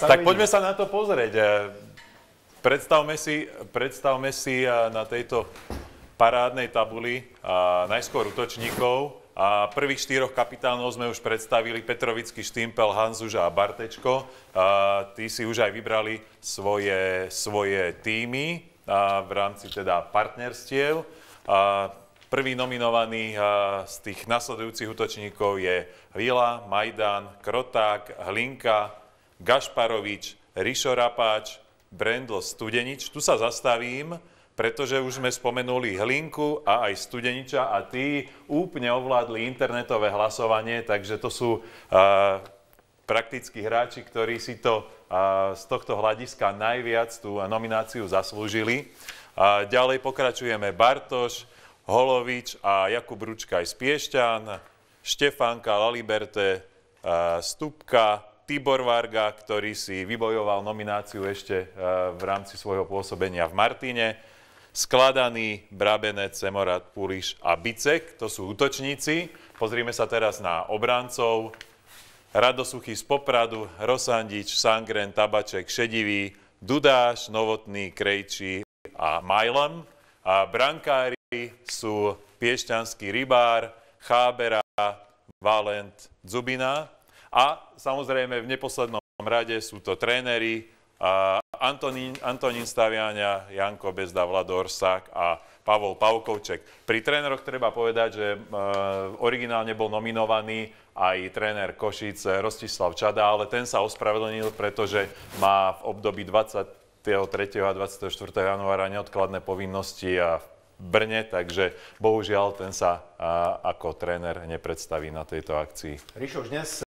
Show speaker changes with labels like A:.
A: Tak poďme sa na to pozrieť. Predstavme si na tejto parádnej tabuli najskôr útočníkov. Prvých 4 kapitánov sme už predstavili: Petrovický, Štimpel, Hanzuža a Bartečko. Tí si už aj vybrali svoje týmy v rámci teda partnerstiev. Prvý nominovaný z tých nasledujúcich útočníkov je Vila, Majdan, Kroták, Hlinka, Gašparovič, Rišo Rapáč, Brendl, Studenič. Tu sa zastavím, pretože už sme spomenuli Hlinku a aj Studeniča a tí úplne ovládli internetové hlasovanie, takže to sú praktickí hráči, ktorí si to z tohto hľadiska najviac tú nomináciu zaslúžili. Ďalej pokračujeme: Bartoš, Holovič a Jakub Ručkaj z Piešťan, Štefánka, Laliberte, Stupka, Tibor Varga, ktorý si vybojoval nomináciu ešte v rámci svojho pôsobenia v Martine, Skladaný, Brabenec, Semorat, Puliš a Bicek. To sú útočníci. Pozrime sa teraz na obrancov: Rado Suchý z Popradu, Rosandič, Sangren, Tabaček, Šedivý, Dudáš, Novotný, Krejčí a Majlam. A brankári sú piešťanský Rybár, Chábera, Valent, Dzubina. A samozrejme v neposlednom rade sú to tréneri Antonín Staviania, Janko Bezda, Vlado Orsák a Pavol Pavkovček. Pri tréneroch treba povedať, že originálne bol nominovaný aj tréner Košíc Rostislav Čada, ale ten sa ospravedlnil, pretože má v období 23. a 24. januára neodkladné povinnosti v Brne, takže bohužiaľ ten sa ako tréner nepredstaví na tejto akcii.
B: Rišo, už dnes